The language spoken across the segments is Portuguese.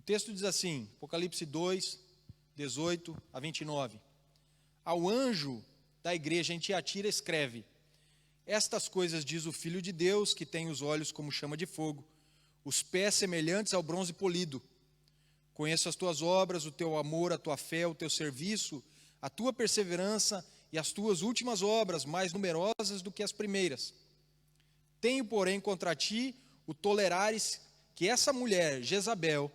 O texto diz assim, Apocalipse 2, 18 a 29. Ao anjo da igreja em Tiatira escreve: estas coisas diz o Filho de Deus, que tem os olhos como chama de fogo, os pés semelhantes ao bronze polido. Conheço as tuas obras, o teu amor, a tua fé, o teu serviço, a tua perseverança e as tuas últimas obras, mais numerosas do que as primeiras. Tenho, porém, contra ti o tolerares que essa mulher, Jezabel,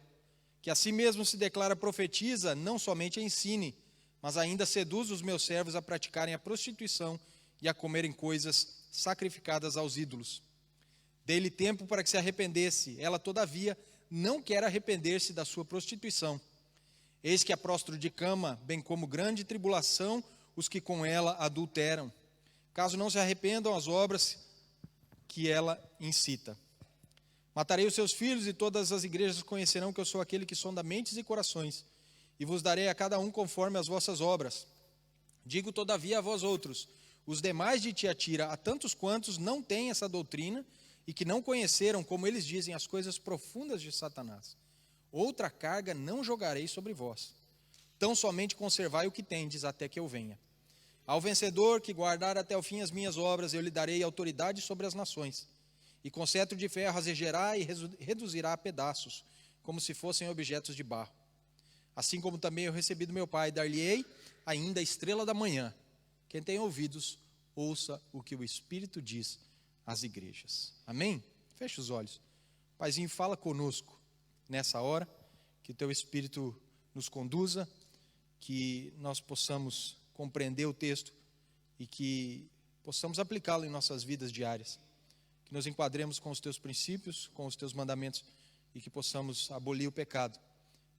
que a si mesmo se declara profetiza, não somente ensine, mas ainda seduz os meus servos a praticarem a prostituição e a comerem coisas sacrificadas aos ídolos. Dei-lhe tempo para que se arrependesse, ela, todavia, não quer arrepender-se da sua prostituição. Eis que a prostro de cama, bem como grande tribulação, os que com ela adulteram, caso não se arrependam as obras que ela incita. Matarei os seus filhos, e todas as igrejas conhecerão que eu sou aquele que sonda mentes e corações, e vos darei a cada um conforme as vossas obras. Digo, todavia, a vós outros, os demais de Tiatira, a tantos quantos não têm essa doutrina, e que não conheceram, como eles dizem, as coisas profundas de Satanás. Outra carga não jogarei sobre vós. Tão somente conservai o que tendes, até que eu venha. Ao vencedor que guardar até o fim as minhas obras, eu lhe darei autoridade sobre as nações. E com cetro de ferro rasejará e reduzirá a pedaços, como se fossem objetos de barro. Assim como também eu recebi do meu Pai, dar-lhe-ei ainda a estrela da manhã. Quem tem ouvidos, ouça o que o Espírito diz às igrejas. Amém? Feche os olhos. Paizinho, fala conosco nessa hora, que o teu Espírito nos conduza, que nós possamos compreender o texto e que possamos aplicá-lo em nossas vidas diárias. Que nos enquadremos com os teus princípios, com os teus mandamentos, e que possamos abolir o pecado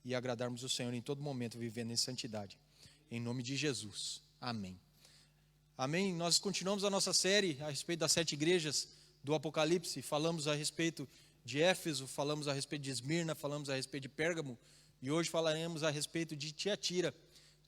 e agradarmos o Senhor em todo momento, vivendo em santidade. Em nome de Jesus. Amém. Amém. Nós continuamos a nossa série a respeito das 7 igrejas do Apocalipse. Falamos a respeito de Éfeso, falamos a respeito de Esmirna, falamos a respeito de Pérgamo, e hoje falaremos a respeito de Tiatira.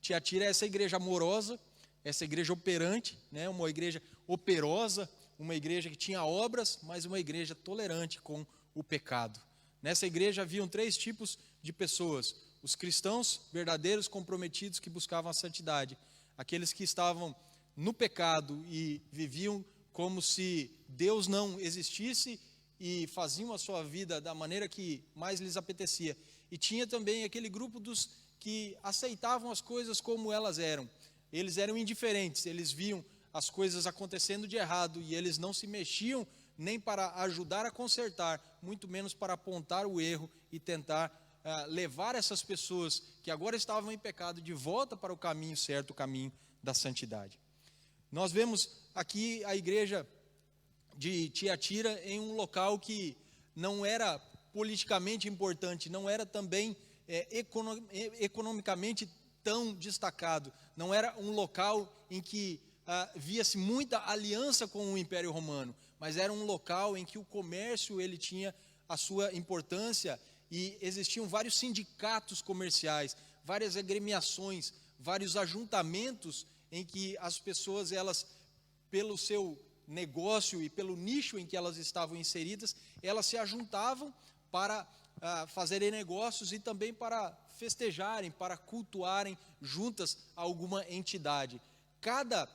Tiatira é essa igreja amorosa, essa igreja operante, né? Uma igreja operosa, uma igreja que tinha obras, mas uma igreja tolerante com o pecado. Nessa igreja haviam 3 tipos de pessoas: os cristãos verdadeiros, comprometidos, que buscavam a santidade, aqueles que estavam no pecado e viviam como se Deus não existisse e faziam a sua vida da maneira que mais lhes apetecia. E tinha também aquele grupo dos que aceitavam as coisas como elas eram. Eles eram indiferentes, eles viam as coisas acontecendo de errado e eles não se mexiam nem para ajudar a consertar, muito menos para apontar o erro e tentar levar essas pessoas que agora estavam em pecado de volta para o caminho certo, o caminho da santidade. Nós vemos aqui a igreja de Tiatira em um local que não era politicamente importante, não era também economicamente tão destacado, não era um local em que via-se muita aliança com o Império Romano, mas era um local em que o comércio ele tinha a sua importância e existiam vários sindicatos comerciais, várias agremiações, vários ajuntamentos em que as pessoas, elas, pelo seu negócio e pelo nicho em que elas estavam inseridas, elas se ajuntavam para fazerem negócios e também para festejarem, para cultuarem juntas alguma entidade. Cada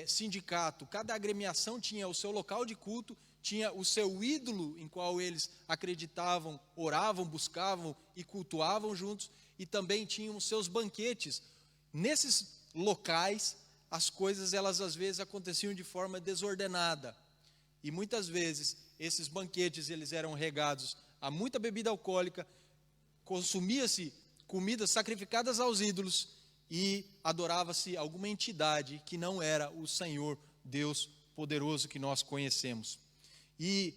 sindicato, cada agremiação tinha o seu local de culto, tinha o seu ídolo em qual eles acreditavam, oravam, buscavam e cultuavam juntos, e também tinham os seus banquetes. Nesses locais, as coisas, elas às vezes aconteciam de forma desordenada, e muitas vezes esses banquetes eles eram regados a muita bebida alcoólica, consumia-se comidas sacrificadas aos ídolos e adorava-se alguma entidade que não era o Senhor Deus poderoso que nós conhecemos. E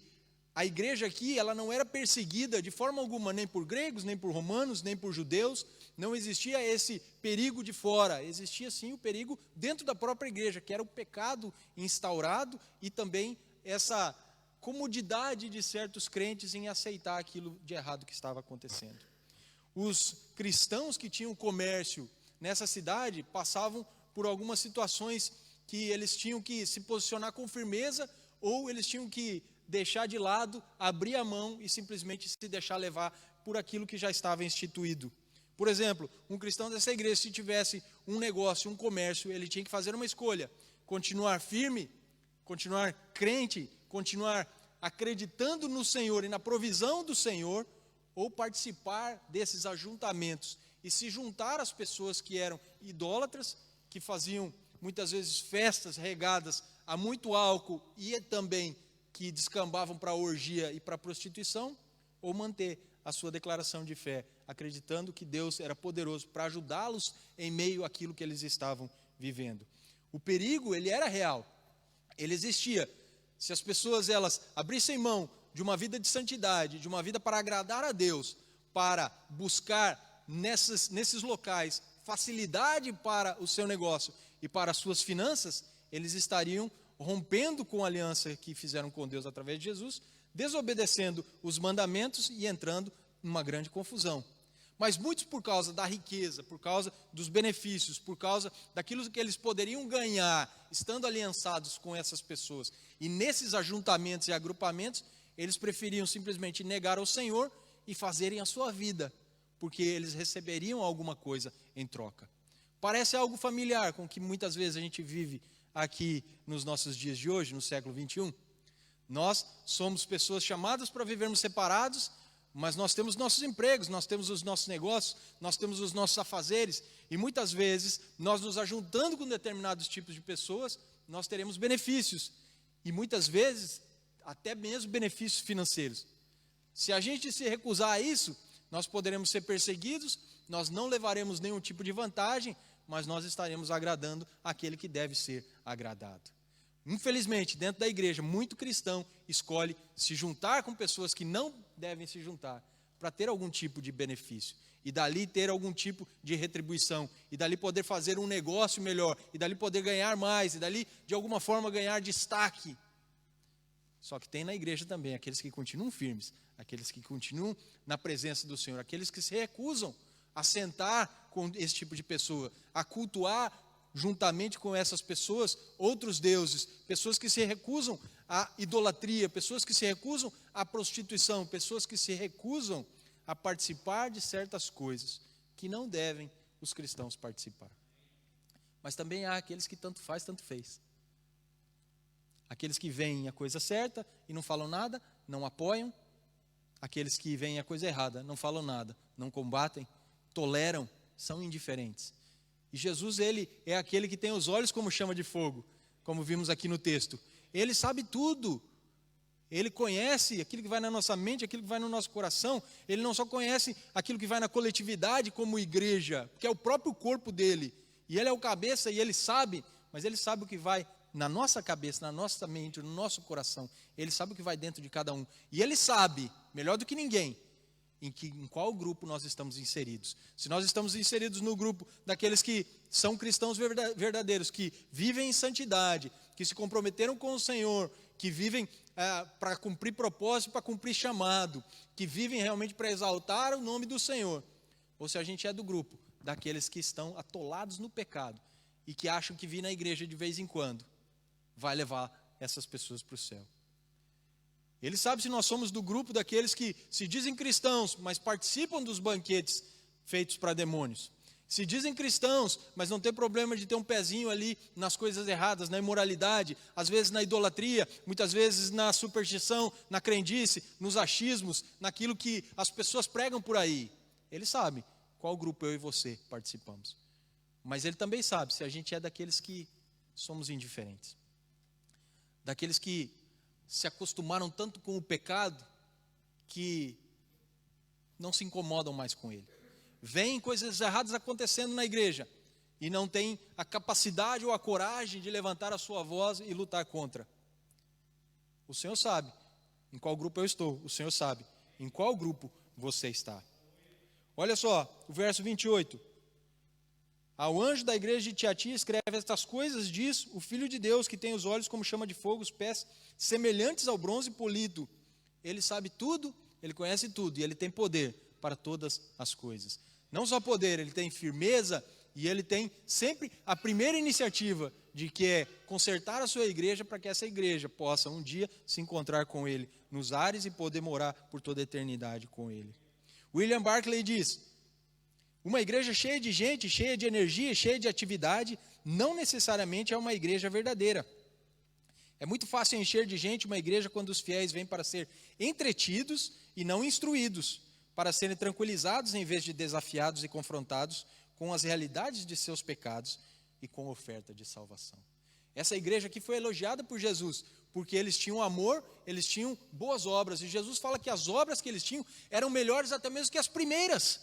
a igreja aqui, ela não era perseguida de forma alguma, nem por gregos, nem por romanos, nem por judeus. Não existia esse perigo de fora, existia sim o perigo dentro da própria igreja, que era o pecado instaurado e também essa comodidade de certos crentes em aceitar aquilo de errado que estava acontecendo. Os cristãos que tinham comércio nessa cidade passavam por algumas situações que eles tinham que se posicionar com firmeza, ou eles tinham que deixar de lado, abrir a mão e simplesmente se deixar levar por aquilo que já estava instituído. Por exemplo, um cristão dessa igreja, se tivesse um negócio, um comércio, ele tinha que fazer uma escolha: continuar firme, continuar crente, continuar acreditando no Senhor e na provisão do Senhor, ou participar desses ajuntamentos e se juntar às pessoas que eram idólatras, que faziam muitas vezes festas regadas a muito álcool e também que descambavam para a orgia e para a prostituição, ou manter a sua declaração de fé, acreditando que Deus era poderoso para ajudá-los em meio àquilo que eles estavam vivendo. O perigo, ele era real, ele existia. Se as pessoas elas abrissem mão de uma vida de santidade, de uma vida para agradar a Deus, para buscar nesses locais facilidade para o seu negócio e para as suas finanças, eles estariam rompendo com a aliança que fizeram com Deus através de Jesus, desobedecendo os mandamentos e entrando numa grande confusão. Mas muitos, por causa da riqueza, por causa dos benefícios, por causa daquilo que eles poderiam ganhar estando aliançados com essas pessoas, e nesses ajuntamentos e agrupamentos, eles preferiam simplesmente negar ao Senhor e fazerem a sua vida, porque eles receberiam alguma coisa em troca. Parece algo familiar com o que muitas vezes a gente vive aqui nos nossos dias de hoje, no século 21. Nós somos pessoas chamadas para vivermos separados, mas nós temos nossos empregos, nós temos os nossos negócios, nós temos os nossos afazeres, e muitas vezes, nós nos ajuntando com determinados tipos de pessoas, nós teremos benefícios, e muitas vezes, até mesmo benefícios financeiros. Se a gente se recusar a isso, nós poderemos ser perseguidos, nós não levaremos nenhum tipo de vantagem, mas nós estaremos agradando aquele que deve ser agradado. Infelizmente, dentro da igreja, muito cristão escolhe se juntar com pessoas que não devem se juntar, para ter algum tipo de benefício, e dali ter algum tipo de retribuição, e dali poder fazer um negócio melhor, e dali poder ganhar mais, e dali de alguma forma ganhar destaque. Só que tem na igreja também aqueles que continuam firmes, aqueles que continuam na presença do Senhor, aqueles que se recusam a sentar com esse tipo de pessoa, a cultuar juntamente com essas pessoas outros deuses, pessoas que se recusam à idolatria, pessoas que se recusam à prostituição, pessoas que se recusam a participar de certas coisas que não devem os cristãos participar. Mas também há aqueles que tanto faz, tanto fez. Aqueles que veem a coisa certa e não falam nada, não apoiam. Aqueles que veem a coisa errada, não falam nada, não combatem, toleram, são indiferentes. E Jesus, ele é aquele que tem os olhos como chama de fogo, como vimos aqui no texto. Ele sabe tudo. Ele conhece aquilo que vai na nossa mente, aquilo que vai no nosso coração. Ele não só conhece aquilo que vai na coletividade como igreja, que é o próprio corpo dele. E ele é o cabeça e ele sabe, mas ele sabe o que vai na nossa cabeça, na nossa mente, no nosso coração. Ele sabe o que vai dentro de cada um. E ele sabe, melhor do que ninguém, em qual grupo nós estamos inseridos. Se nós estamos inseridos no grupo daqueles que são cristãos verdadeiros, que vivem em santidade, que se comprometeram com o Senhor, que vivem para cumprir propósito, para cumprir chamado, que vivem realmente para exaltar o nome do Senhor, ou se a gente é do grupo daqueles que estão atolados no pecado e que acham que vir na igreja de vez em quando vai levar essas pessoas para o céu. Ele sabe se nós somos do grupo daqueles que se dizem cristãos, mas participam dos banquetes feitos para demônios. Se dizem cristãos, mas não tem problema de ter um pezinho ali nas coisas erradas, na imoralidade, às vezes na idolatria, muitas vezes na superstição, na crendice, nos achismos, naquilo que as pessoas pregam por aí. Ele sabe qual grupo eu e você participamos. Mas ele também sabe se a gente é daqueles que somos indiferentes. Daqueles que se acostumaram tanto com o pecado que não se incomodam mais com ele. Vêm coisas erradas acontecendo na igreja e não tem a capacidade ou a coragem de levantar a sua voz e lutar contra. O Senhor sabe em qual grupo eu estou, o Senhor sabe em qual grupo você está. Olha só, o verso 28. Ao anjo da igreja de Tiatira escreve: estas coisas diz o Filho de Deus, que tem os olhos como chama de fogo, os pés semelhantes ao bronze polido. Ele sabe tudo, ele conhece tudo e ele tem poder para todas as coisas. Não só poder, ele tem firmeza E ele tem sempre a primeira iniciativa de que é consertar a sua igreja para que essa igreja possa um dia se encontrar com ele nos ares e poder morar por toda a eternidade com ele. William Barclay diz: uma igreja cheia de gente, cheia de energia, cheia de atividade, não necessariamente é uma igreja verdadeira. É muito fácil encher de gente uma igreja quando os fiéis vêm para ser entretidos e não instruídos, para serem tranquilizados em vez de desafiados e confrontados com as realidades de seus pecados e com oferta de salvação. Essa igreja aqui foi elogiada por Jesus, porque eles tinham amor, eles tinham boas obras, e Jesus fala que as obras que eles tinham eram melhores até mesmo que as primeiras.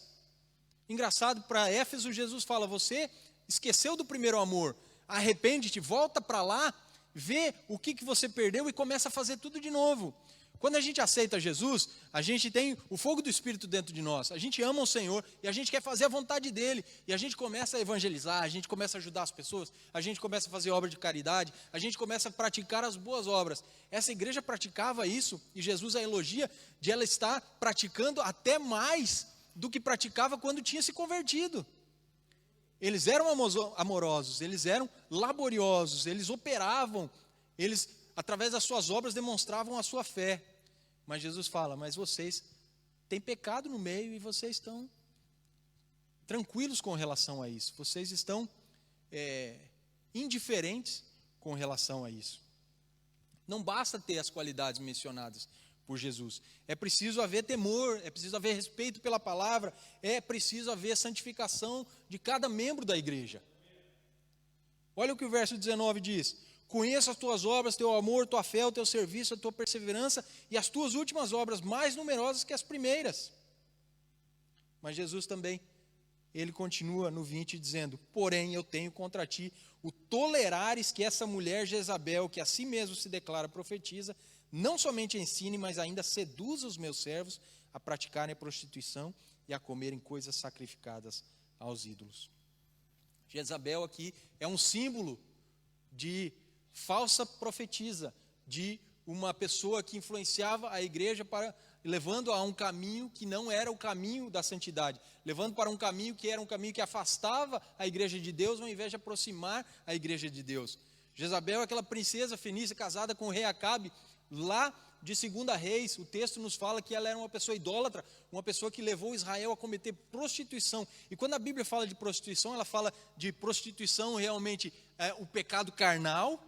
Engraçado, para Éfeso, Jesus fala: você esqueceu do primeiro amor, arrepende-te, volta para lá, vê o que você perdeu e começa a fazer tudo de novo. Quando a gente aceita Jesus, a gente tem o fogo do Espírito dentro de nós, a gente ama o Senhor e a gente quer fazer a vontade dele, e a gente começa a evangelizar, a gente começa a ajudar as pessoas, a gente começa a fazer obra de caridade, a gente começa a praticar as boas obras. Essa igreja praticava isso, e Jesus a elogia de ela estar praticando até mais do que praticava quando tinha se convertido. Eles eram amorosos, eles eram laboriosos, eles operavam, eles, através das suas obras, demonstravam a sua fé. Mas Jesus fala: mas vocês têm pecado no meio e vocês estão tranquilos com relação a isso. Vocês estão indiferentes com relação a isso. Não basta ter as qualidades mencionadas por Jesus. É preciso haver temor, é preciso haver respeito pela palavra, é preciso haver santificação de cada membro da igreja. Olha o que o verso 19 diz: conheço as tuas obras, teu amor, tua fé, o teu serviço, a tua perseverança e as tuas últimas obras, mais numerosas que as primeiras. Mas Jesus também, ele continua no 20 dizendo: porém eu tenho contra ti o tolerares que essa mulher Jezabel, que a si mesmo se declara profetiza, não somente ensine, mas ainda seduza os meus servos a praticarem a prostituição e a comerem coisas sacrificadas aos ídolos. Jezabel aqui é um símbolo de falsa profetisa, de uma pessoa que influenciava a igreja levando a um caminho que não era o caminho da santidade, levando para um caminho que era um caminho que afastava a igreja de Deus ao invés de aproximar a igreja de Deus. Jezabel é aquela princesa fenícia casada com o rei Acabe, lá de 2 Reis. O texto nos fala que ela era uma pessoa idólatra, uma pessoa que levou Israel a cometer prostituição. E quando a Bíblia fala de prostituição, ela fala de prostituição realmente o pecado carnal,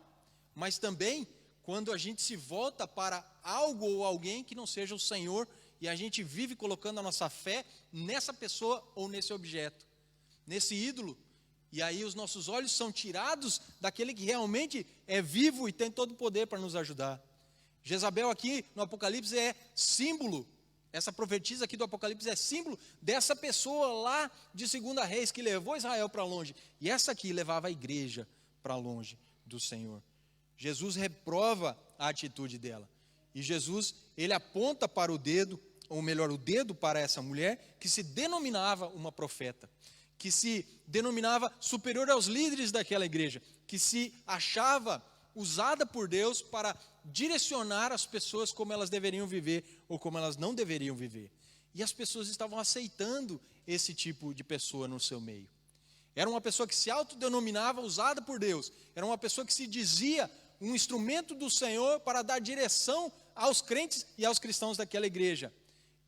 mas também quando a gente se volta para algo ou alguém que não seja o Senhor, e a gente vive colocando a nossa fé nessa pessoa ou nesse objeto, nesse ídolo. E aí os nossos olhos são tirados daquele que realmente é vivo e tem todo o poder para nos ajudar. Jezabel aqui no Apocalipse é símbolo, essa profetisa aqui do Apocalipse é símbolo dessa pessoa lá de 2 Reis que levou Israel para longe. E essa aqui levava a igreja para longe do Senhor. Jesus reprova a atitude dela. E Jesus, ele aponta para o dedo, ou melhor, o dedo para essa mulher que se denominava uma profeta, que se denominava superior aos líderes daquela igreja, que se achava usada por Deus para direcionar as pessoas como elas deveriam viver ou como elas não deveriam viver. E as pessoas estavam aceitando esse tipo de pessoa no seu meio. Era uma pessoa que se autodenominava usada por Deus. Era uma pessoa que se dizia um instrumento do Senhor para dar direção aos crentes e aos cristãos daquela igreja.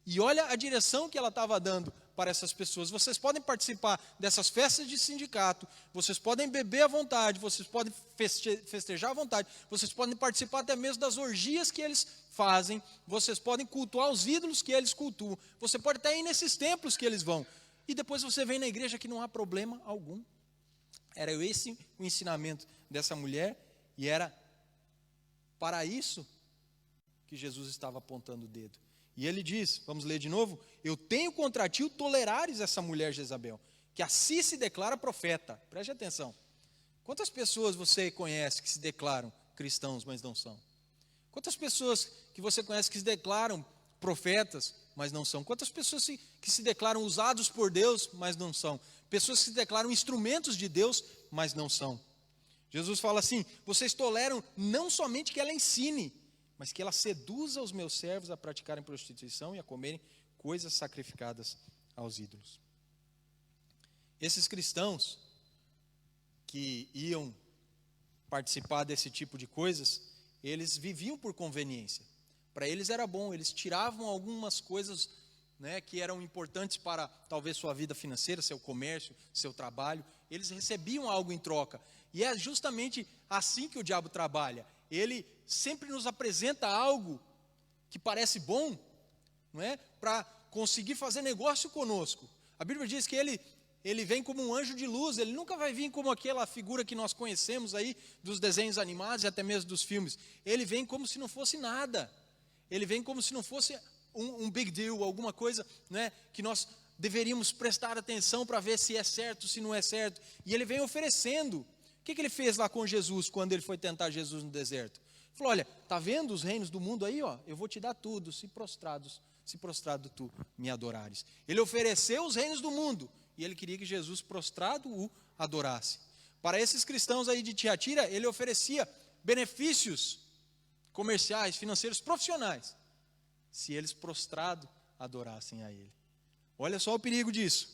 E olha a direção que ela estava dando para essas pessoas. Vocês podem participar dessas festas de sindicato, vocês podem beber à vontade, vocês podem festejar à vontade, vocês podem participar até mesmo das orgias que eles fazem, vocês podem cultuar os ídolos que eles cultuam, você pode até ir nesses templos que eles vão, e depois você vem na igreja que não há problema algum. Era esse o ensinamento dessa mulher, e era para isso que Jesus estava apontando o dedo. E ele diz, vamos ler de novo: eu tenho contra ti o tolerares essa mulher Jezabel, que a si se declara profeta. Preste atenção. Quantas pessoas você conhece que se declaram cristãos, mas não são? Quantas pessoas que você conhece que se declaram profetas, mas não são? Quantas pessoas que se declaram usados por Deus, mas não são? Pessoas que se declaram instrumentos de Deus, mas não são. Jesus fala assim: vocês toleram não somente que ela ensine, mas que ela seduza os meus servos a praticarem prostituição e a comerem coisas sacrificadas aos ídolos. Esses cristãos, que iam participar desse tipo de coisas, eles viviam por conveniência. Para eles era bom, eles tiravam algumas coisas, né, que eram importantes para talvez sua vida financeira, seu comércio, seu trabalho. Eles recebiam algo em troca. E é justamente assim que o diabo trabalha. Ele sempre nos apresenta algo que parece bom, não é? Para conseguir fazer negócio conosco. A Bíblia diz que ele vem como um anjo de luz, ele nunca vai vir como aquela figura que nós conhecemos aí dos desenhos animados e até mesmo dos filmes. Ele vem como se não fosse nada. Ele vem como se não fosse um big deal, alguma coisa, né, que nós deveríamos prestar atenção para ver se é certo, se não é certo. E ele vem oferecendo. O que ele fez lá com Jesus quando ele foi tentar Jesus no deserto? Ele falou: olha, tá vendo os reinos do mundo aí, ó? Eu vou te dar tudo, se prostrado tu me adorares. Ele ofereceu os reinos do mundo e ele queria que Jesus prostrado o adorasse. Para esses cristãos aí de Tiatira, ele oferecia benefícios comerciais, financeiros, profissionais, se eles prostrado adorassem a ele. Olha só o perigo disso.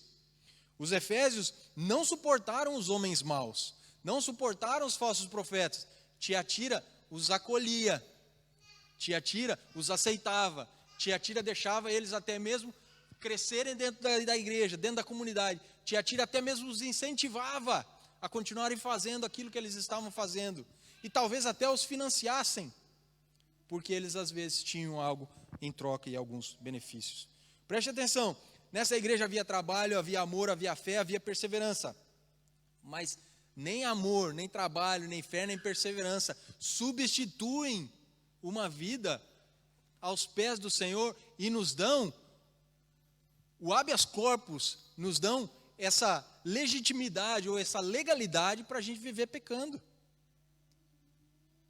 Os efésios não suportaram os homens maus, não suportaram os falsos profetas. Tiatira os acolhia, Tiatira os aceitava, Tiatira deixava eles até mesmo crescerem dentro da igreja, dentro da comunidade. Tiatira até mesmo os incentivava a continuarem fazendo aquilo que eles estavam fazendo. E talvez até os financiassem, porque eles às vezes tinham algo em troca e alguns benefícios. Preste atenção, nessa igreja havia trabalho, havia amor, havia fé, havia perseverança. Mas nem amor, nem trabalho, nem fé, nem perseverança substituem uma vida aos pés do Senhor e nos dão o habeas corpus, nos dão essa legitimidade ou essa legalidade para a gente viver pecando.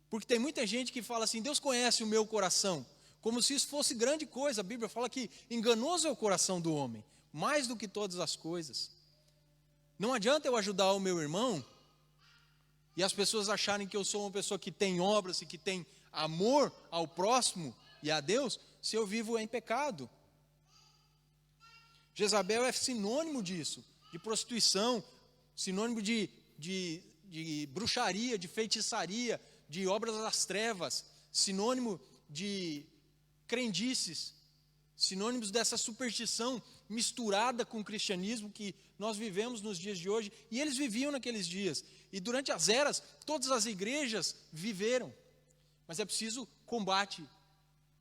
Porque tem muita gente que fala assim: Deus conhece o meu coração, como se isso fosse grande coisa. A Bíblia fala que enganoso é o coração do homem, mais do que todas as coisas. Não adianta eu ajudar o meu irmão e as pessoas acharem que eu sou uma pessoa que tem obras e que tem amor ao próximo e a Deus, se eu vivo em pecado. Jezabel é sinônimo disso, de prostituição, sinônimo de bruxaria, de feitiçaria, de obras das trevas, sinônimo de crendices, sinônimos dessa superstição misturada com o cristianismo que nós vivemos nos dias de hoje, e eles viviam naqueles dias. E durante as eras, todas as igrejas viveram. Mas é preciso combate,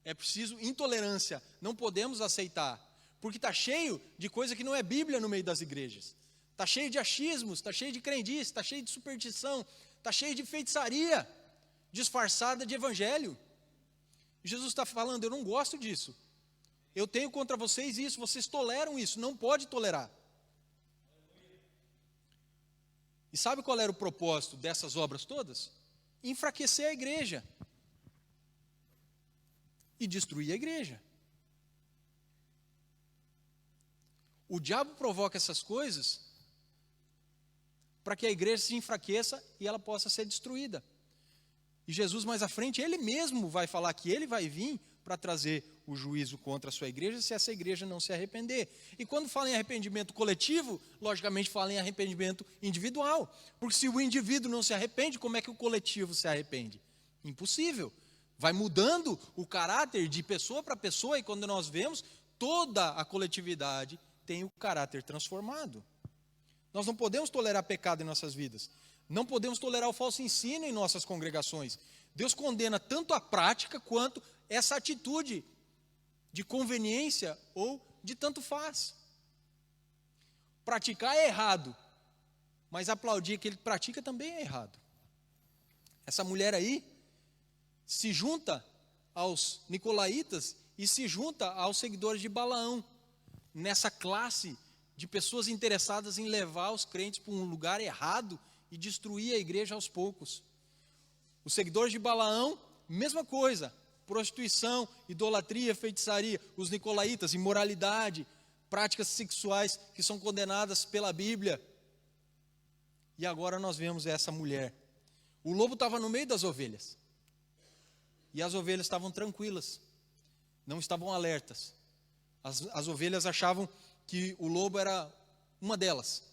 é preciso intolerância, não podemos aceitar. Porque está cheio de coisa que não é Bíblia no meio das igrejas. Está cheio de achismos, está cheio de crendice, está cheio de superstição, está cheio de feitiçaria disfarçada de evangelho. Jesus está falando: eu não gosto disso. Eu tenho contra vocês isso, vocês toleram isso, não pode tolerar. E sabe qual era o propósito dessas obras todas? Enfraquecer a igreja e destruir a igreja. O diabo provoca essas coisas para que a igreja se enfraqueça e ela possa ser destruída. E Jesus mais à frente, ele mesmo vai falar que ele vai vir para trazer o juízo contra a sua igreja se essa igreja não se arrepender. E quando fala em arrependimento coletivo, logicamente fala em arrependimento individual. Porque se o indivíduo não se arrepende, como é que o coletivo se arrepende? Impossível. Vai mudando o caráter de pessoa para pessoa, e quando nós vemos, toda a coletividade tem o caráter transformado. Nós não podemos tolerar pecado em nossas vidas. Não podemos tolerar o falso ensino em nossas congregações. Deus condena tanto a prática quanto essa atitude de conveniência ou de tanto faz. Praticar é errado, mas aplaudir que ele pratica também é errado. Essa mulher aí se junta aos nicolaítas e se junta aos seguidores de Balaão, nessa classe de pessoas interessadas em levar os crentes para um lugar errado e destruir a igreja aos poucos. Os seguidores de Balaão, mesma coisa, prostituição, idolatria, feitiçaria. Os nicolaítas, imoralidade, práticas sexuais que são condenadas pela Bíblia. E agora nós vemos essa mulher. O lobo estava no meio das ovelhas. E as ovelhas estavam tranquilas, não estavam alertas. As ovelhas achavam que o lobo era uma delas.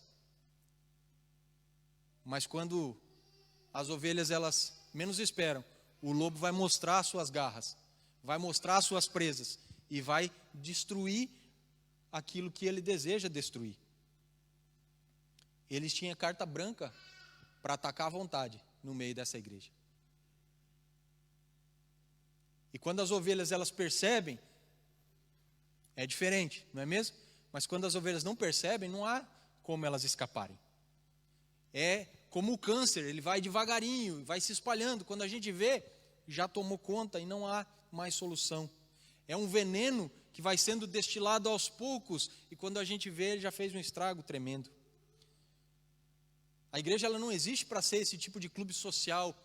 Mas quando as ovelhas elas menos esperam, o lobo vai mostrar suas garras, vai mostrar suas presas e vai destruir aquilo que ele deseja destruir. Eles tinham carta branca para atacar à vontade no meio dessa igreja. E quando as ovelhas elas percebem, é diferente, não é mesmo? Mas quando as ovelhas não percebem, não há como elas escaparem. É como o câncer, ele vai devagarinho, vai se espalhando. Quando a gente vê, já tomou conta e não há mais solução. É um veneno que vai sendo destilado aos poucos e quando a gente vê, ele já fez um estrago tremendo. A igreja ela não existe para ser esse tipo de clube social,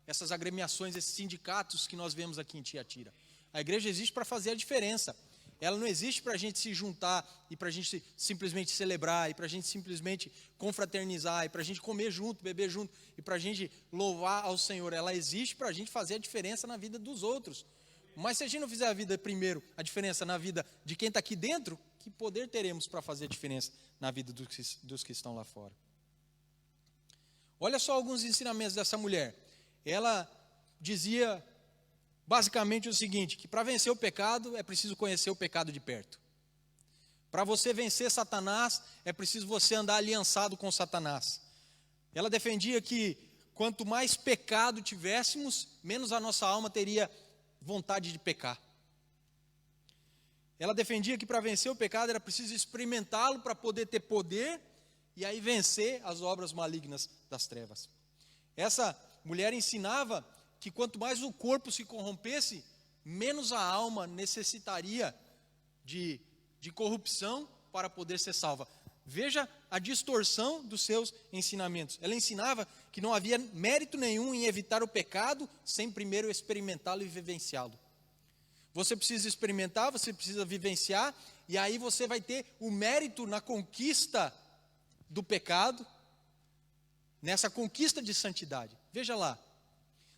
essas agremiações, esses sindicatos que nós vemos aqui em Tiatira. A igreja existe para fazer a diferença. Ela não existe para a gente se juntar e para a gente simplesmente celebrar, e para a gente simplesmente confraternizar, e para a gente comer junto, beber junto, e para a gente louvar ao Senhor. Ela existe para a gente fazer a diferença na vida dos outros. Mas se a gente não fizer a diferença na vida de quem está aqui dentro, que poder teremos para fazer a diferença na vida dos que estão lá fora? Olha só alguns ensinamentos dessa mulher. Ela dizia basicamente o seguinte, que para vencer o pecado é preciso conhecer o pecado de perto. Para você vencer Satanás, é preciso você andar aliançado com Satanás. Ela defendia que quanto mais pecado tivéssemos, menos a nossa alma teria vontade de pecar. Ela defendia que para vencer o pecado era preciso experimentá-lo para poder ter poder e aí vencer as obras malignas das trevas. Essa mulher ensinava que quanto mais o corpo se corrompesse, menos a alma necessitaria de corrupção para poder ser salva. Veja a distorção dos seus ensinamentos. Ela ensinava que não havia mérito nenhum em evitar o pecado sem primeiro experimentá-lo e vivenciá-lo. Você precisa experimentar, você precisa vivenciar, e aí você vai ter o mérito na conquista do pecado, nessa conquista de santidade. Veja lá.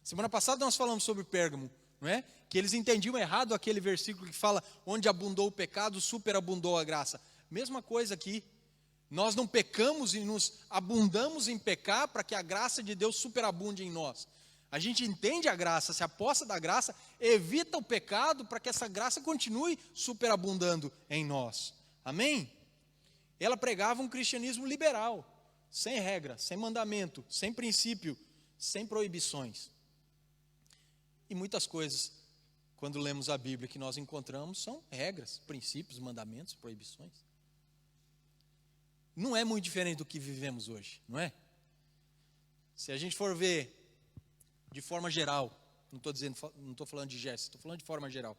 Semana passada nós falamos sobre Pérgamo, não é? Que eles entendiam errado aquele versículo que fala onde abundou o pecado, superabundou a graça. Mesma coisa aqui. Nós não pecamos e nos abundamos em pecar para que a graça de Deus superabunde em nós. A gente entende a graça, se aposta da graça, evita o pecado para que essa graça continue superabundando em nós. Amém? Ela pregava um cristianismo liberal, sem regra, sem mandamento, sem princípio, sem proibições. E muitas coisas, quando lemos a Bíblia, que nós encontramos, são regras, princípios, mandamentos, proibições. Não é muito diferente do que vivemos hoje, não é? Se a gente for ver de forma geral, não estou falando de gestos, estou falando de forma geral,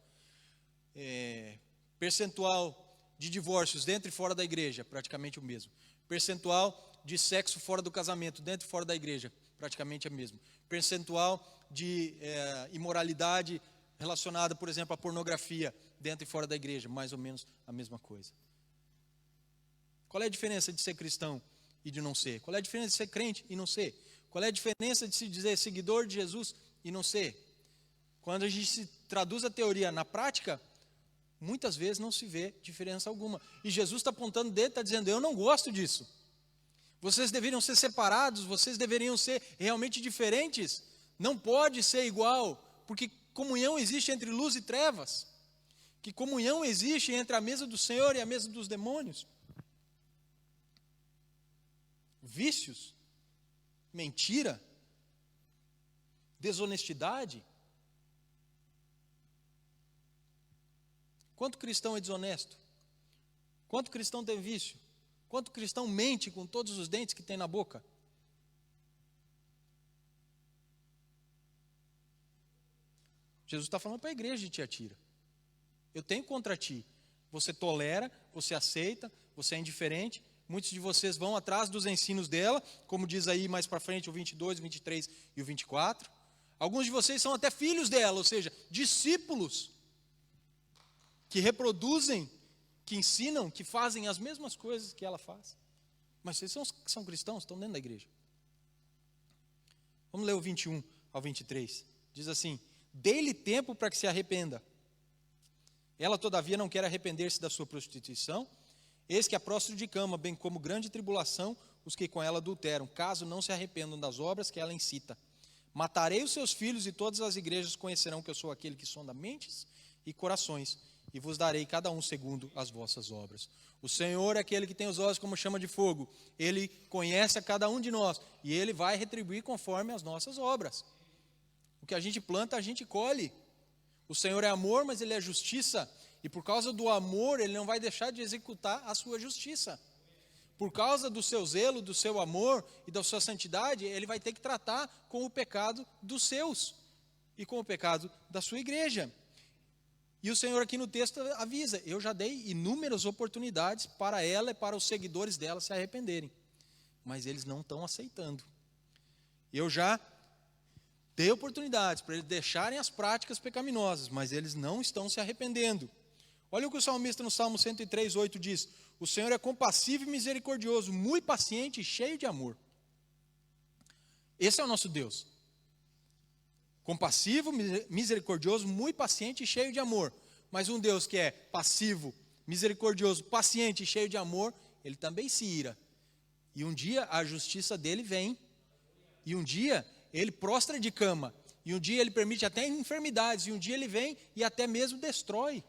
percentual de divórcios dentro e fora da igreja, praticamente o mesmo. Percentual de sexo fora do casamento, dentro e fora da igreja, praticamente é o mesmo. Percentual de imoralidade relacionada, por exemplo, à pornografia, dentro e fora da igreja, mais ou menos a mesma coisa. Qual é a diferença de ser cristão e de não ser? Qual é a diferença de ser crente e não ser? Qual é a diferença de se dizer seguidor de Jesus e não ser? Quando a gente se traduz a teoria na prática, muitas vezes não se vê diferença alguma. E Jesus está apontando o dedo, está dizendo, eu não gosto disso. Vocês deveriam ser separados, vocês deveriam ser realmente diferentes. Não pode ser igual, porque comunhão existe entre luz e trevas. Que comunhão existe entre a mesa do Senhor e a mesa dos demônios. Vícios, mentira, desonestidade. Quanto cristão é desonesto? Quanto cristão tem vício? Quanto cristão mente com todos os dentes que tem na boca? Jesus está falando para a igreja de Tiatira. Eu tenho contra ti. Você tolera, você aceita, você é indiferente. Muitos de vocês vão atrás dos ensinos dela, como diz aí mais para frente o 22, o 23 e o 24. Alguns de vocês são até filhos dela, ou seja, discípulos que reproduzem, que ensinam, que fazem as mesmas coisas que ela faz. Mas vocês são cristãos, estão dentro da igreja. Vamos ler o 21 ao 23. Diz assim, dê-lhe tempo para que se arrependa. Ela, todavia, não quer arrepender-se da sua prostituição. Eis que a próstro de cama, bem como grande tribulação, os que com ela adulteram, caso não se arrependam das obras que ela incita. Matarei os seus filhos e todas as igrejas conhecerão que eu sou aquele que sonda mentes e corações, e vos darei cada um segundo as vossas obras. O Senhor é aquele que tem os olhos como chama de fogo. Ele conhece a cada um de nós e Ele vai retribuir conforme as nossas obras. O que a gente planta, a gente colhe. O Senhor é amor, mas Ele é justiça. E por causa do amor, Ele não vai deixar de executar a sua justiça. Por causa do seu zelo, do seu amor e da sua santidade, Ele vai ter que tratar com o pecado dos seus e com o pecado da sua igreja. E o Senhor aqui no texto avisa, eu já dei inúmeras oportunidades para ela e para os seguidores dela se arrependerem. Mas eles não estão aceitando. Eu já dei oportunidades para eles deixarem as práticas pecaminosas, mas eles não estão se arrependendo. Olha o que o salmista no Salmo 103:8 diz: o Senhor é compassivo e misericordioso, muito paciente e cheio de amor. Esse é o nosso Deus. Compassivo, misericordioso, muito paciente e cheio de amor. Mas um Deus que é passivo, misericordioso, paciente e cheio de amor, Ele também se ira. E um dia a justiça dele vem. E um dia Ele prostra de cama. E um dia Ele permite até enfermidades. E um dia Ele vem e até mesmo destrói.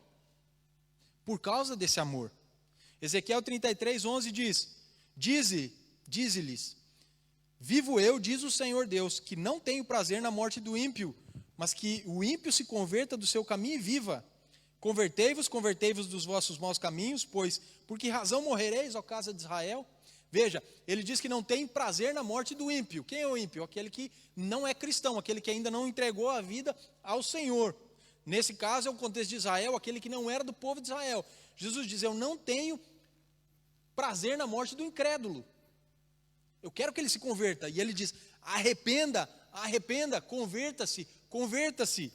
Por causa desse amor. Ezequiel 33:11 diz: Dize-lhes, vivo eu, diz o Senhor Deus, que não tenho prazer na morte do ímpio, mas que o ímpio se converta do seu caminho e viva. Convertei-vos dos vossos maus caminhos, pois por que razão morrereis, ó casa de Israel? Veja, ele diz que não tem prazer na morte do ímpio. Quem é o ímpio? Aquele que não é cristão, aquele que ainda não entregou a vida ao Senhor. Nesse caso é o contexto de Israel, aquele que não era do povo de Israel. Jesus diz, eu não tenho prazer na morte do incrédulo. Eu quero que ele se converta. E ele diz, arrependa, converta-se.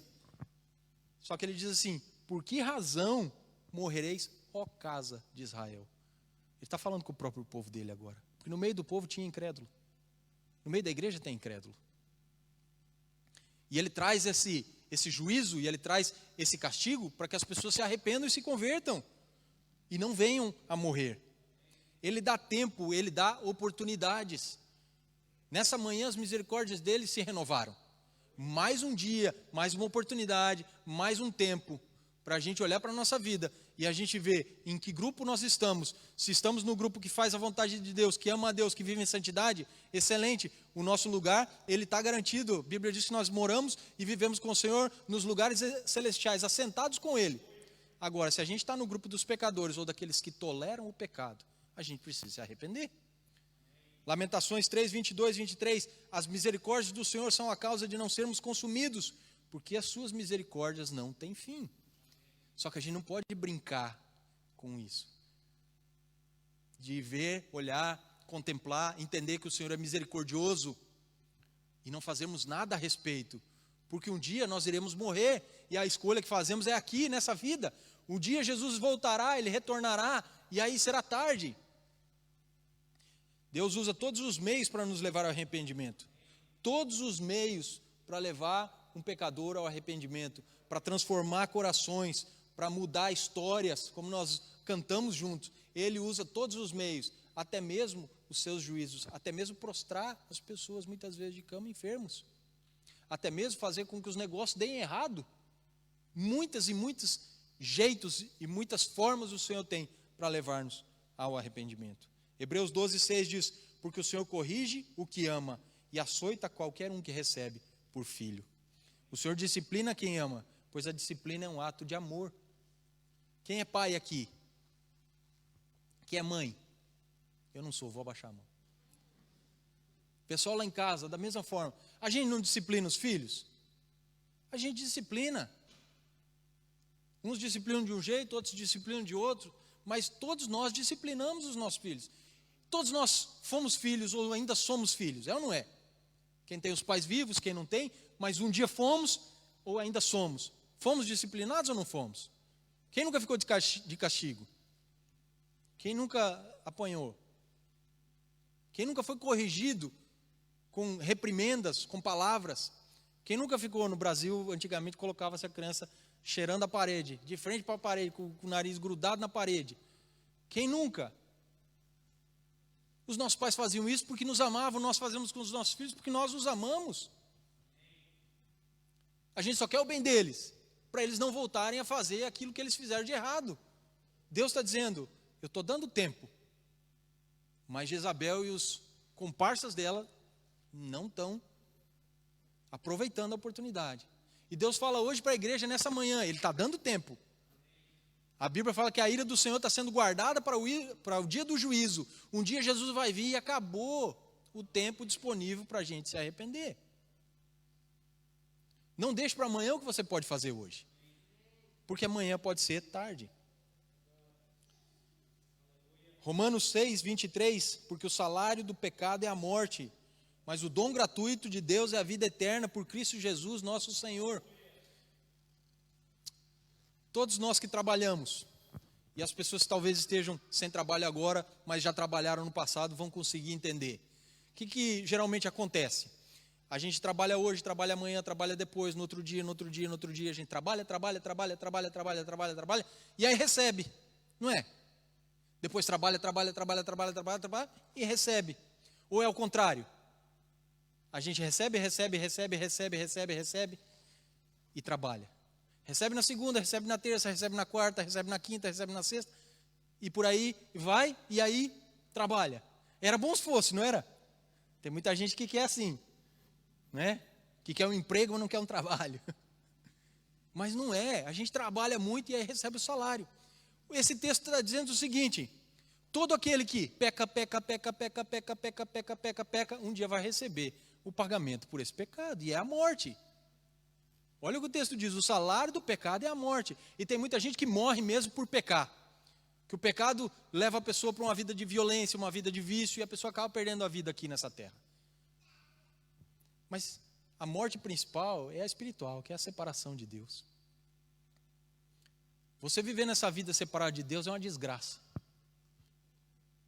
Só que ele diz assim, por que razão morrereis, ó casa de Israel? Ele está falando com o próprio povo dele agora. Porque no meio do povo tinha incrédulo. No meio da igreja tem incrédulo. E ele traz esse juízo, e ele traz esse castigo para que as pessoas se arrependam e se convertam. E não venham a morrer. Ele dá tempo, Ele dá oportunidades. Nessa manhã as misericórdias dele se renovaram. Mais um dia, mais uma oportunidade, mais um tempo para a gente olhar para a nossa vida e a gente ver em que grupo nós estamos. Se estamos no grupo que faz a vontade de Deus, que ama a Deus, que vive em santidade, excelente. O nosso lugar, ele está garantido. A Bíblia diz que nós moramos e vivemos com o Senhor nos lugares celestiais, assentados com Ele. Agora, se a gente está no grupo dos pecadores ou daqueles que toleram o pecado, a gente precisa se arrepender. Lamentações 3, 22, 23. As misericórdias do Senhor são a causa de não sermos consumidos, porque as suas misericórdias não têm fim. Só que a gente não pode brincar com isso. De ver, olhar, contemplar, entender que o Senhor é misericordioso e não fazermos nada a respeito. Porque um dia nós iremos morrer e a escolha que fazemos é aqui, nessa vida. Um dia Jesus voltará, Ele retornará e aí será tarde. Deus usa todos os meios para nos levar ao arrependimento. Todos os meios para levar um pecador ao arrependimento, para transformar corações, para mudar histórias, como nós cantamos juntos. Ele usa todos os meios, até mesmo os seus juízos, até mesmo prostrar as pessoas muitas vezes de cama enfermos, até mesmo fazer com que os negócios deem errado. Muitos jeitos e muitas formas o Senhor tem para levar-nos ao arrependimento. Hebreus 12:6 diz, porque o Senhor corrige o que ama e açoita qualquer um que recebe por filho. O Senhor disciplina quem ama, pois a disciplina é um ato de amor. Quem é pai aqui? Quem é mãe? Eu não sou, vou abaixar a mão. Pessoal lá em casa, da mesma forma, a gente não disciplina os filhos? A gente disciplina. Uns disciplinam de um jeito, outros disciplinam de outro, mas todos nós disciplinamos os nossos filhos. Todos nós fomos filhos ou ainda somos filhos, é ou não é? Quem tem os pais vivos, quem não tem, mas um dia fomos ou ainda somos. Fomos disciplinados ou não fomos? Quem nunca ficou de castigo? Quem nunca apanhou? Quem nunca foi corrigido com reprimendas, com palavras? Quem nunca ficou no Brasil, antigamente colocava-se a criança cheirando a parede, de frente para a parede, com o nariz grudado na parede? Quem nunca? Os nossos pais faziam isso porque nos amavam, nós fazemos com os nossos filhos porque nós os amamos. A gente só quer o bem deles, para eles não voltarem a fazer aquilo que eles fizeram de errado. Deus está dizendo, eu estou dando tempo, mas Jezabel e os comparsas dela não estão aproveitando a oportunidade. E Deus fala hoje para a igreja nessa manhã, Ele está dando tempo. A Bíblia fala que a ira do Senhor está sendo guardada para o dia do juízo. Um dia Jesus vai vir e acabou o tempo disponível para a gente se arrepender. Não deixe para amanhã o que você pode fazer hoje, porque amanhã pode ser tarde. Romanos 6, 23, porque o salário do pecado é a morte, mas o dom gratuito de Deus é a vida eterna por Cristo Jesus, nosso Senhor. Todos nós que trabalhamos, e as pessoas que talvez estejam sem trabalho agora, mas já trabalharam no passado, vão conseguir entender. O que geralmente acontece? A gente trabalha hoje, trabalha amanhã, trabalha depois, no outro dia, a gente trabalha, e aí recebe, não é? Depois trabalha e recebe. Ou é o contrário? A gente recebe e trabalha. Recebe na segunda, recebe na terça, recebe na quarta, recebe na quinta, recebe na sexta, e por aí vai, e aí trabalha. Era bom se fosse, não era? Tem muita gente que quer assim, né? Que quer um emprego, mas não quer um trabalho. Mas não é, a gente trabalha muito e aí recebe o salário. Esse texto está dizendo o seguinte: todo aquele que peca, um dia vai receber o pagamento por esse pecado, e é a morte. Olha o que o texto diz, o salário do pecado é a morte. E tem muita gente que morre mesmo por pecar. Que o pecado leva a pessoa para uma vida de violência, uma vida de vício, e a pessoa acaba perdendo a vida aqui nessa terra. Mas a morte principal é a espiritual, que é a separação de Deus. Você viver nessa vida separado de Deus é uma desgraça.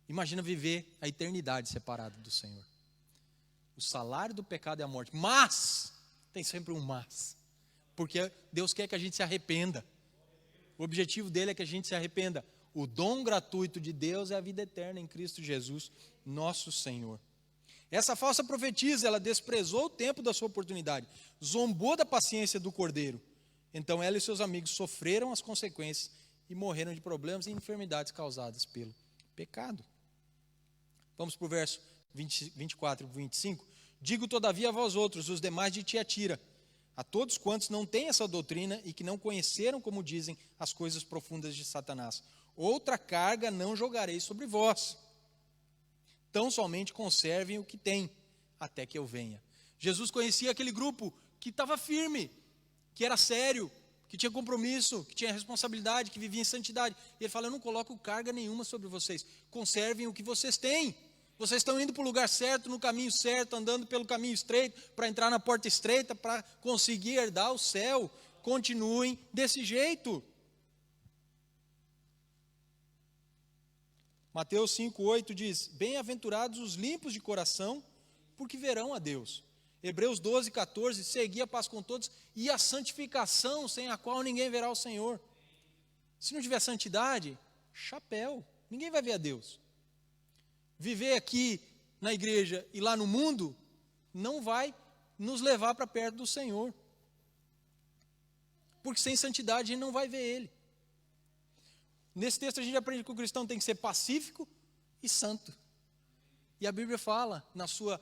Imagina viver a eternidade separado do Senhor. O salário do pecado é a morte. Mas, tem sempre um mas. Porque Deus quer que a gente se arrependa. O objetivo dele é que a gente se arrependa. O dom gratuito de Deus é a vida eterna em Cristo Jesus, nosso Senhor. Essa falsa profetisa, ela desprezou o tempo da sua oportunidade, zombou da paciência do cordeiro. Então ela e seus amigos sofreram as consequências e morreram de problemas e enfermidades causadas pelo pecado. Vamos para o verso 24 e 25. Digo todavia a vós outros, os demais de Tiatira, a todos quantos não têm essa doutrina e que não conheceram, como dizem, as coisas profundas de Satanás: outra carga não jogarei sobre vós. Tão somente conservem o que têm, até que eu venha. Jesus conhecia aquele grupo que estava firme, que era sério, que tinha compromisso, que tinha responsabilidade, que vivia em santidade. E ele fala: eu não coloco carga nenhuma sobre vocês, conservem o que vocês têm. Vocês estão indo para o lugar certo, no caminho certo, andando pelo caminho estreito, para entrar na porta estreita, para conseguir herdar o céu. Continuem desse jeito. Mateus 5,8 diz: bem-aventurados os limpos de coração, porque verão a Deus. Hebreus 12,14, segui a paz com todos e a santificação, sem a qual ninguém verá o Senhor. Se não tiver santidade, chapéu, ninguém vai ver a Deus. Viver aqui na igreja e lá no mundo não vai nos levar para perto do Senhor. Porque sem santidade a gente não vai ver Ele. Nesse texto a gente aprende que o cristão tem que ser pacífico e santo. E a Bíblia fala, na sua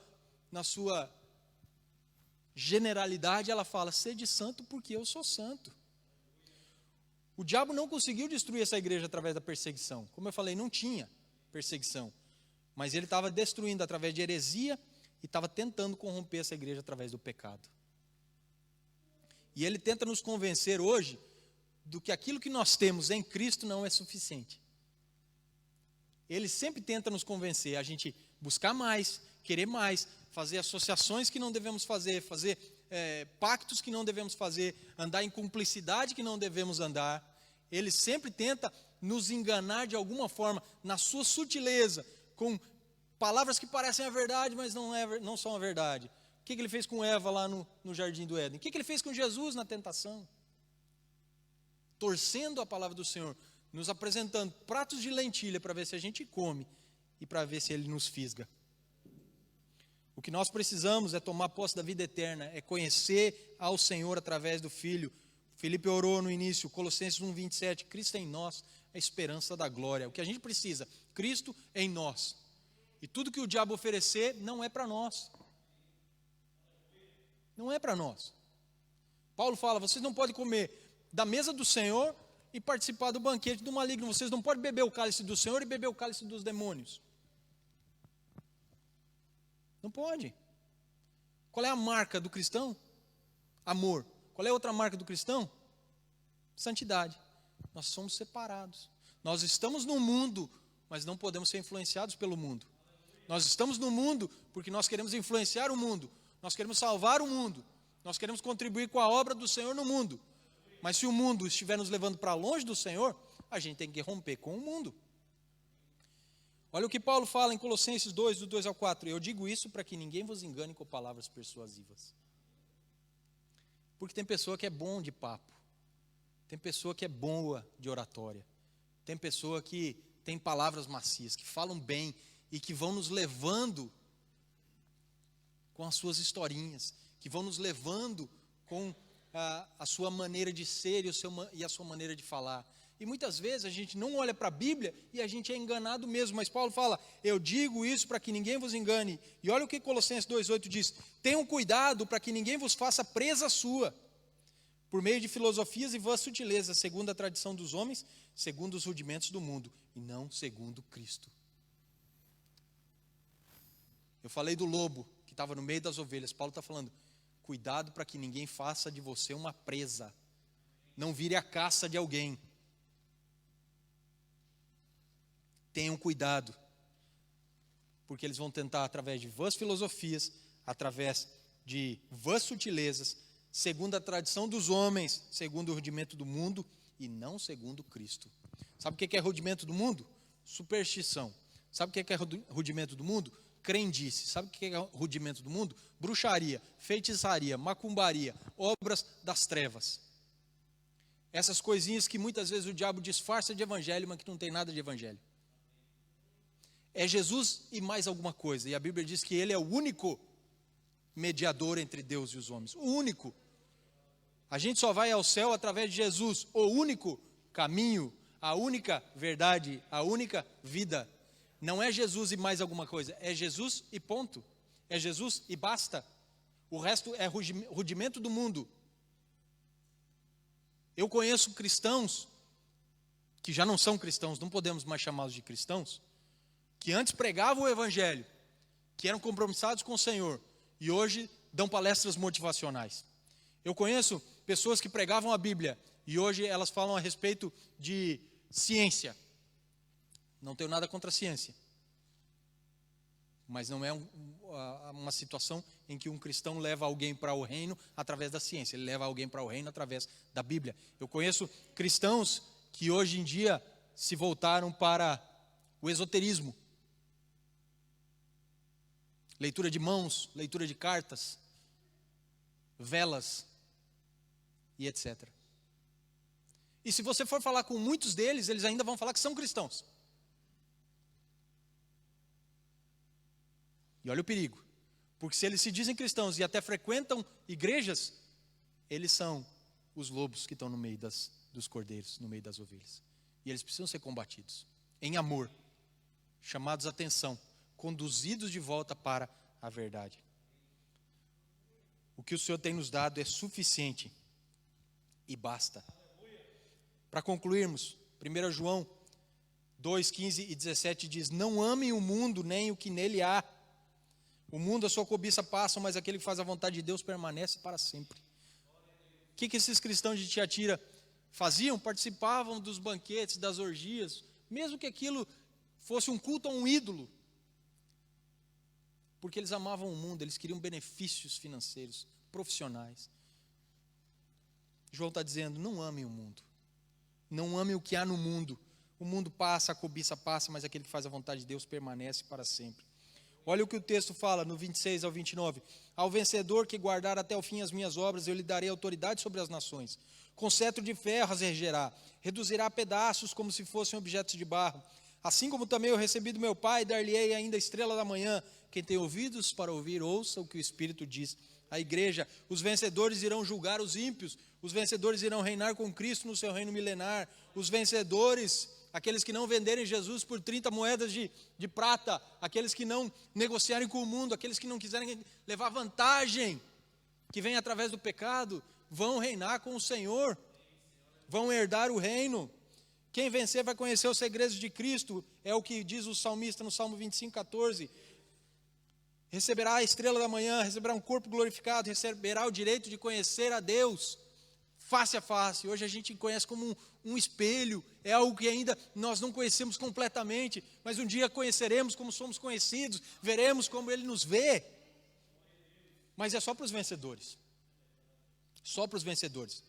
generalidade, ela fala: sede santo porque eu sou santo. O diabo não conseguiu destruir essa igreja através da perseguição. Como eu falei, não tinha perseguição. Mas ele estava destruindo através de heresia e estava tentando corromper essa igreja através do pecado. E ele tenta nos convencer hoje do que aquilo que nós temos em Cristo não é suficiente. Ele sempre tenta nos convencer a gente buscar mais, querer mais, fazer associações que não devemos fazer, pactos que não devemos fazer, andar em cumplicidade que não devemos andar. Ele sempre tenta nos enganar de alguma forma, na sua sutileza, com palavras que parecem a verdade, mas não são a verdade. O que ele fez com Eva lá no jardim do Éden? O que ele fez com Jesus na tentação? Torcendo a palavra do Senhor, nos apresentando pratos de lentilha para ver se a gente come, e para ver se ele nos fisga. O que nós precisamos é tomar posse da vida eterna, é conhecer ao Senhor através do Filho. Filipe orou no início, Colossenses 1:27, Cristo em nós, a esperança da glória. O que a gente precisa, Cristo em nós. E tudo que o diabo oferecer não é para nós. Não é para nós. Paulo fala, vocês não podem comer da mesa do Senhor e participar do banquete do maligno. Vocês não podem beber o cálice do Senhor e beber o cálice dos demônios. Não pode. Qual é a marca do cristão? Amor. Qual é a outra marca do cristão? Santidade. Nós somos separados. Nós estamos no mundo, mas não podemos ser influenciados pelo mundo. Nós estamos no mundo porque nós queremos influenciar o mundo. Nós queremos salvar o mundo. Nós queremos contribuir com a obra do Senhor no mundo. Mas se o mundo estiver nos levando para longe do Senhor, a gente tem que romper com o mundo. Olha o que Paulo fala em Colossenses 2, do 2 ao 4. Eu digo isso para que ninguém vos engane com palavras persuasivas. Porque tem pessoa que é bom de papo. Tem pessoa que é boa de oratória. Tem pessoa que tem palavras macias, que falam bem e que vão nos levando com as suas historinhas, que vão nos levando com a sua maneira de ser e a sua maneira de falar. E muitas vezes a gente não olha para a Bíblia e a gente é enganado mesmo. Mas Paulo fala, eu digo isso para que ninguém vos engane. E olha o que Colossenses 2,8 diz. Tenham cuidado para que ninguém vos faça presa sua, por meio de filosofias e vãs sutilezas, segundo a tradição dos homens, segundo os rudimentos do mundo, e não segundo Cristo. Eu falei do lobo que estava no meio das ovelhas. Paulo está falando, cuidado para que ninguém faça de você uma presa. Não vire a caça de alguém. Tenham cuidado, porque eles vão tentar, através de vãs filosofias, através de vãs sutilezas, segundo a tradição dos homens, segundo o rudimento do mundo, e não segundo Cristo. Sabe o que é rudimento do mundo? Superstição. Sabe o que é rudimento do mundo? Crendice. Sabe o que é rudimento do mundo? Bruxaria, feitiçaria, macumbaria, obras das trevas. Essas coisinhas que muitas vezes o diabo disfarça de evangelho, mas que não tem nada de evangelho. É Jesus e mais alguma coisa. E a Bíblia diz que Ele é o único mediador entre Deus e os homens. O único. A gente só vai ao céu através de Jesus. O único caminho, a única verdade, a única vida. Não é Jesus e mais alguma coisa. É Jesus e ponto. É Jesus e basta. O resto é rudimento do mundo. Eu conheço cristãos que já não são cristãos, não podemos mais chamá-los de cristãos, que antes pregavam o evangelho, que eram compromissados com o Senhor, e hoje dão palestras motivacionais. Eu conheço pessoas que pregavam a Bíblia, e hoje elas falam a respeito de ciência. Não tenho nada contra a ciência. Mas não é uma situação em que um cristão leva alguém para o reino através da ciência. Ele leva alguém para o reino através da Bíblia. Eu conheço cristãos que hoje em dia se voltaram para o esoterismo. Leitura de mãos, leitura de cartas, velas e etc. E se você for falar com muitos deles, eles ainda vão falar que são cristãos. E olha o perigo. Porque se eles se dizem cristãos e até frequentam igrejas, eles são os lobos que estão no meio dos cordeiros, no meio das ovelhas. E eles precisam ser combatidos em amor, chamados a atenção, conduzidos de volta para a verdade. O que o Senhor tem nos dado é suficiente e basta. Para concluirmos, 1 João 2, 15 e 17 diz, não amem o mundo nem o que nele há. O mundo, a sua cobiça passam, mas aquele que faz a vontade de Deus permanece para sempre. O que esses cristãos de Tiatira faziam? Participavam dos banquetes, das orgias, mesmo que aquilo fosse um culto a um ídolo. Porque eles amavam o mundo, eles queriam benefícios financeiros, profissionais. João está dizendo, não amem o mundo. Não amem o que há no mundo. O mundo passa, a cobiça passa, mas aquele que faz a vontade de Deus permanece para sempre. Olha o que o texto fala no 26 ao 29. Ao vencedor que guardar até o fim as minhas obras, eu lhe darei autoridade sobre as nações. Com cetro de ferro as regerá, reduzirá a pedaços como se fossem objetos de barro. Assim como também eu recebi do meu Pai, dar-lhe-ei ainda a estrela da manhã. Quem tem ouvidos para ouvir, ouça o que o Espírito diz à igreja. Os vencedores irão julgar os ímpios. Os vencedores irão reinar com Cristo no seu reino milenar. Os vencedores, aqueles que não venderem Jesus por 30 moedas de prata, aqueles que não negociarem com o mundo, aqueles que não quiserem levar vantagem, que vem através do pecado, vão reinar com o Senhor, vão herdar o reino. Quem vencer vai conhecer os segredos de Cristo, é o que diz o salmista no Salmo 25:14. Receberá a estrela da manhã, receberá um corpo glorificado, receberá o direito de conhecer a Deus face a face. Hoje a gente conhece como um espelho, é algo que ainda nós não conhecemos completamente, mas um dia conheceremos como somos conhecidos, veremos como Ele nos vê. Mas é só para os vencedores. Só para os vencedores.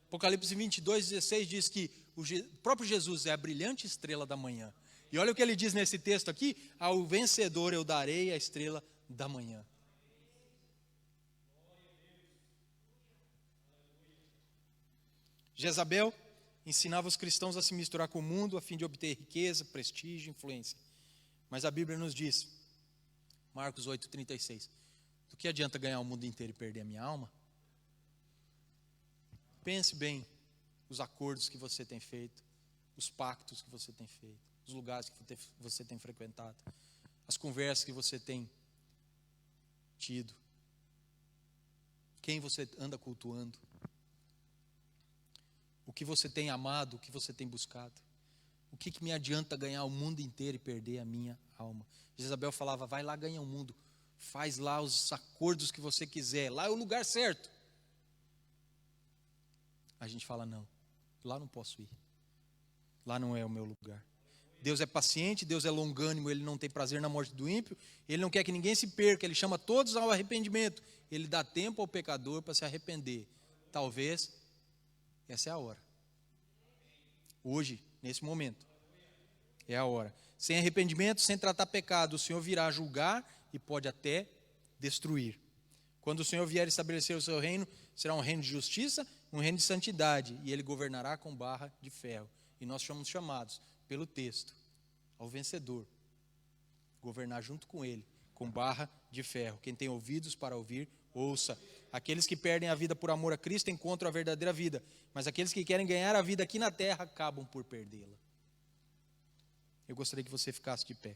Apocalipse 22:16 diz que o próprio Jesus é a brilhante estrela da manhã. E olha o que ele diz nesse texto aqui: ao vencedor eu darei a estrela da manhã. Jezabel ensinava os cristãos a se misturar com o mundo a fim de obter riqueza, prestígio, influência. Mas a Bíblia nos diz, Marcos 8:36, do que adianta ganhar o mundo inteiro e perder a minha alma? Pense bem os acordos que você tem feito, os pactos que você tem feito, os lugares que você tem frequentado, as conversas que você tem tido, quem você anda cultuando, o que você tem amado, o que você tem buscado. O que me adianta ganhar o mundo inteiro e perder a minha alma? Jezabel falava, vai lá ganha o mundo, faz lá os acordos que você quiser, lá é o lugar certo. A gente fala, não, lá não posso ir, lá não é o meu lugar. Deus é paciente, Deus é longânimo, Ele não tem prazer na morte do ímpio, Ele não quer que ninguém se perca, Ele chama todos ao arrependimento, Ele dá tempo ao pecador para se arrepender. Talvez essa é a hora. Hoje, nesse momento, é a hora. Sem arrependimento, sem tratar pecado, o Senhor virá julgar e pode até destruir. Quando o Senhor vier estabelecer o seu reino, será um reino de justiça, um reino de santidade, e Ele governará com barra de ferro. E nós somos chamados, pelo texto, ao vencedor, governar junto com Ele, com barra de ferro. Quem tem ouvidos para ouvir, ouça. Aqueles que perdem a vida por amor a Cristo encontram a verdadeira vida, mas aqueles que querem ganhar a vida aqui na terra acabam por perdê-la. Eu gostaria que você ficasse de pé.